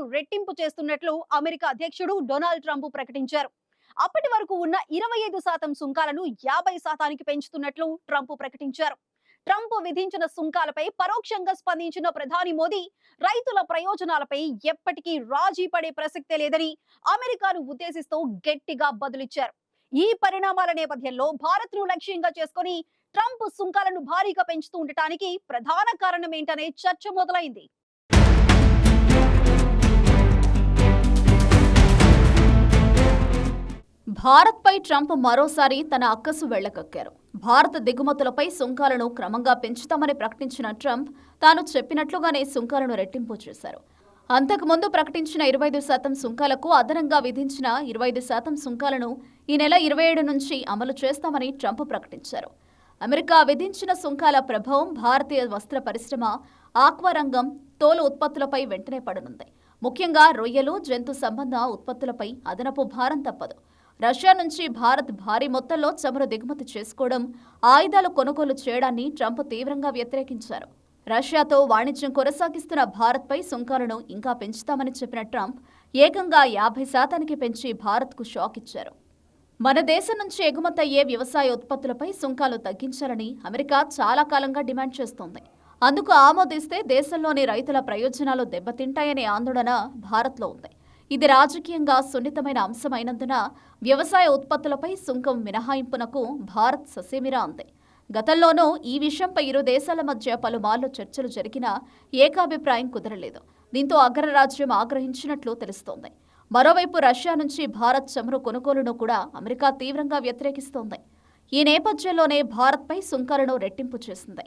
సుంకాలను రెట్టింపు చేస్తున్నట్లు అమెరికా అధ్యక్షుడు డొనాల్డ్ ట్రంప్ ప్రకటించారు. అప్పటి వరకు ఉన్న 25% సుంకాలను 50%కి పెంచుతున్నట్లు ట్రంప్ ప్రకటించారు. ట్రంప్ విధించిన సుంకాలపై పరోక్షంగా స్పందించిన ప్రధాని మోదీ రైతుల ప్రయోజనాలపై ఎప్పటికీ రాజీ పడే ప్రసక్తే లేదని అమెరికాను ఉద్దేశిస్తూ గట్టిగా బదులిచ్చారు. ఈ పరిణామాల నేపథ్యంలో భారత్ను లక్ష్యంగా చేసుకుని ట్రంప్ సుంకాలను భారీగా పెంచుతూ ఉండటానికి ప్రధాన కారణం ఏంటనే చర్చ మొదలైంది. భారత్పై ట్రంప్ మరోసారి తన అక్కసు వెళ్లకక్కారు. భారత దిగుమతులపై సుంకాలను క్రమంగా పెంచుతామని ప్రకటించిన ట్రంప్ తాను చెప్పినట్లుగానే సుంకాలను రెట్టింపు చేశారు. అంతకుముందు ప్రకటించిన 25% సుంకాలకు అదనంగా విధించిన 25% సుంకాలను ఈ నెల 27 నుంచి అమలు చేస్తామని ట్రంప్ ప్రకటించారు. అమెరికా విధించిన సుంకాల ప్రభావం భారతీయ వస్త్ర పరిశ్రమ, ఆక్వా రంగం, తోలు ఉత్పత్తులపై వెంటనే పడనుంది. ముఖ్యంగా రొయ్యలు, జంతు సంబంధ ఉత్పత్తులపై అదనపు భారం తప్పదు. రష్యా నుంచి భారత్ భారీ మొత్తంలో చమురు దిగుమతి చేసుకోవడం, ఆయుధాలు కొనుగోలు చేయడాన్ని ట్రంప్ తీవ్రంగా వ్యతిరేకించారు. రష్యాతో వాణిజ్యం కొనసాగిస్తున్న భారత్పై సుంకాలను ఇంకా పెంచుతామని చెప్పిన ట్రంప్ ఏకంగా 50%కి పెంచి భారత్కు షాక్ ఇచ్చారు. మన దేశం నుంచి ఎగుమతయ్యే వ్యవసాయ ఉత్పత్తులపై సుంకాలు తగ్గించాలని అమెరికా చాలా కాలంగా డిమాండ్ చేస్తోంది. అందుకు ఆమోదిస్తే దేశంలోని రైతుల ప్రయోజనాలు దెబ్బతింటాయనే ఆందోళన భారత్లో ఉంది. ఇది రాజకీయంగా సున్నితమైన అంశమైనందున వ్యవసాయ ఉత్పత్తులపై సుంకం మినహాయింపునకు భారత్ ససేమిరా అంది. గతంలోనూ ఈ విషయంపై ఇరు దేశాల మధ్య పలుమార్లు చర్చలు జరిగినా ఏకాభిప్రాయం కుదరలేదు. దీంతో అగ్రరాజ్యం ఆగ్రహించినట్లు తెలుస్తోంది. మరోవైపు రష్యా నుంచి భారత్ చమురు కొనుగోలును కూడా అమెరికా తీవ్రంగా వ్యతిరేకిస్తోంది. ఈ నేపథ్యంలోనే భారత్పై సుంకాలను రెట్టింపు చేసింది.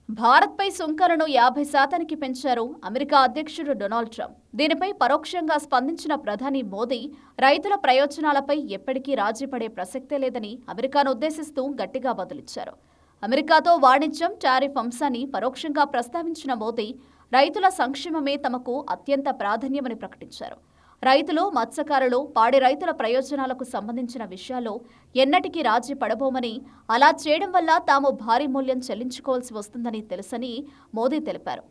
భారత్పై సుంకాలను 50%కి పెంచారు అమెరికా అధ్యక్షుడు డొనాల్డ్ ట్రంప్. దీనిపై పరోక్షంగా స్పందించిన ప్రధాని మోదీ రైతుల ప్రయోజనాలపై ఎప్పటికీ రాజీ పడే ప్రసక్తే లేదని అమెరికాను ఉద్దేశిస్తూ గట్టిగా బదులిచ్చారు. అమెరికాతో వాణిజ్యం, టారిఫ్ అంశాన్ని పరోక్షంగా ప్రస్తావించిన మోదీ రైతుల సంక్షేమమే తమకు అత్యంత ప్రాధాన్యమని ప్రకటించారు. రైతులు, మత్స్యకారులు, పాడి రైతుల ప్రయోజనాలకు సంబంధించిన విషయాల్లో ఎన్నటికీ రాజీ పడబోమని, అలా చేయడం వల్ల తాము భారీ మూల్యం చెల్లించుకోవాల్సి వస్తుందని తెలుసని మోదీ తెలిపారు.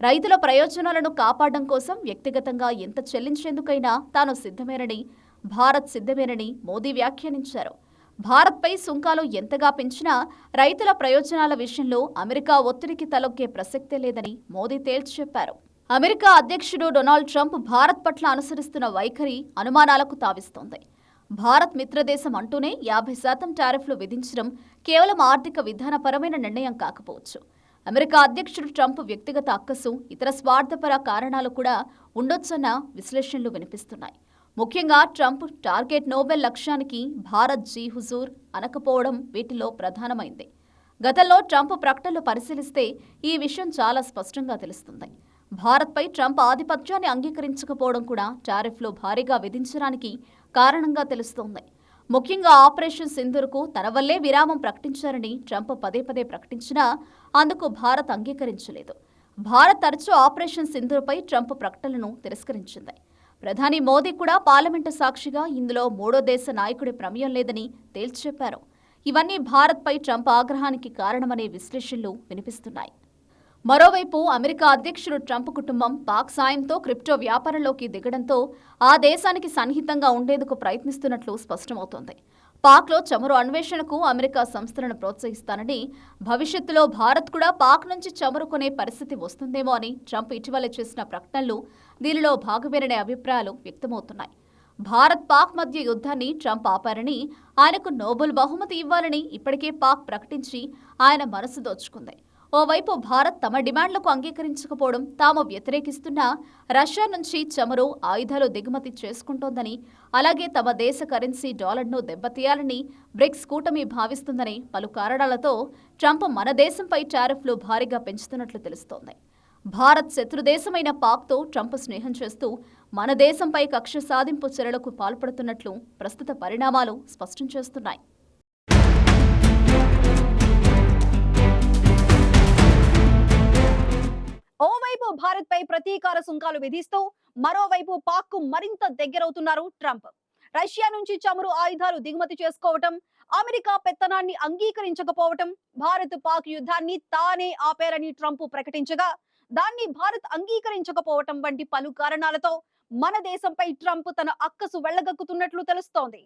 రైతుల ప్రయోజనాలను కాపాడడం కోసం వ్యక్తిగతంగా ఎంత చెల్లించేందుకైనా తాను సిద్ధమేనని, భారత్ సిద్ధమేనని మోదీ వ్యాఖ్యానించారు. భారత్పై సుంకాలు ఎంతగా పెంచినా రైతుల ప్రయోజనాల విషయంలో అమెరికా ఒత్తిడికి తలొగ్గే ప్రసక్తే లేదని మోదీ తేల్చి చెప్పారు. అమెరికా అధ్యక్షుడు డొనాల్డ్ ట్రంప్ భారత్ పట్ల అనుసరిస్తున్న వైఖరి అనుమానాలకు తావిస్తోంది. భారత్ మిత్రదేశం అంటూనే 50% టారిఫ్లు విధించడం కేవలం ఆర్థిక విధానపరమైన నిర్ణయం కాకపోవచ్చు. అమెరికా అధ్యక్షుడు ట్రంప్ వ్యక్తిగత అక్కసు, ఇతర స్వార్థపర కారణాలు కూడా ఉండొచ్చన్న విశ్లేషణలు వినిపిస్తున్నాయి. ముఖ్యంగా ట్రంప్ టార్గెట్ నోబెల్ లక్ష్యానికి భారత్ జీ హుజూర్ అనకపోవడం వీటిలో ప్రధానమైంది. గతంలో ట్రంప్ ప్రకటనలు పరిశీలిస్తే ఈ విషయం చాలా స్పష్టంగా తెలుస్తుంది. భారత్పై ట్రంప్ ఆధిపత్యాన్ని అంగీకరించకపోవడం కూడా టారిఫ్లు భారీగా విధించడానికి కారణంగా తెలుస్తోంది. ముఖ్యంగా ఆపరేషన్ సింధూర్కు తన వల్లే విరామం ప్రకటించారని ట్రంప్ పదే పదే ప్రకటించినా అందుకు భారత్ అంగీకరించలేదు. భారత్ తరచూ ఆపరేషన్ సింధూర్పై ట్రంప్ ప్రకటనలను తిరస్కరించింది. ప్రధాని మోదీ కూడా పార్లమెంటు సాక్షిగా ఇందులో మూడో దేశ నాయకుడి ప్రమేయం లేదని తేల్చి చెప్పారు. ఇవన్నీ భారత్పై ట్రంప్ ఆగ్రహానికి కారణమనే విశ్లేషణలు వినిపిస్తున్నాయి. మరోవైపు అమెరికా అధ్యక్షుడు ట్రంప్ కుటుంబం పాక్ సాయంతో క్రిప్టో వ్యాపారంలోకి దిగడంతో ఆ దేశానికి సన్నిహితంగా ఉండేందుకు ప్రయత్నిస్తున్నట్లు స్పష్టమవుతోంది. పాక్లో చమురు అన్వేషణకు అమెరికా సంస్థలను ప్రోత్సహిస్తానని, భవిష్యత్తులో భారత్ కూడా పాక్ నుంచి చమురు కొనే పరిస్థితి వస్తుందేమో అని ట్రంప్ ఇటీవల చేసిన ప్రకటనలు దీనిలో భాగమేననే అభిప్రాయాలు వ్యక్తమవుతున్నాయి. భారత్ పాక్ మధ్య యుద్ధాన్ని ట్రంప్ ఆపారని, ఆయనకు నోబెల్ బహుమతి ఇవ్వాలని ఇప్పటికే పాక్ ప్రకటించి ఆయన మనసు దోచుకుంది. ఓవైపు భారత్ తమ డిమాండ్లకు అంగీకరించకపోవడం, తాము వ్యతిరేకిస్తున్న రష్యా నుంచి చమురు, ఆయుధాలు దిగుమతి చేసుకుంటోందని, అలాగే తమ దేశ కరెన్సీ డాలర్ను దెబ్బతీయాలని బ్రిక్స్ కూటమి భావిస్తుందని పలు కారణాలతో ట్రంప్ మన దేశంపై టారిఫ్లు భారీగా పెంచుతున్నట్లు తెలుస్తోంది. భారత్ శత్రుదేశమైన పాక్తో ట్రంప్ స్నేహం చేస్తూ మన దేశంపై కక్ష సాధింపు చర్యలకు పాల్పడుతున్నట్లు ప్రస్తుత పరిణామాలు స్పష్టం చేస్తున్నాయి. ఓవైపు భారత్ పై ప్రతీకార సుంకాలు విధిస్తూ మరోవైపు పాక్ కు మరింత దగ్గరవుతున్నారు ట్రంప్. రష్యా నుంచి చమురు ఆయుధాలు దిగుమతి చేసుకోవటం, అమెరికా పెత్తనాన్ని అంగీకరించకపోవటం, భారత్ పాక్ యుద్ధాన్ని తానే ఆపారని ట్రంప్ ప్రకటించగా దాన్ని భారత్ అంగీకరించకపోవటం వంటి పలు కారణాలతో మన దేశంపై ట్రంప్ తన అక్కసు వెళ్లగక్కుతున్నట్లు తెలుస్తోంది.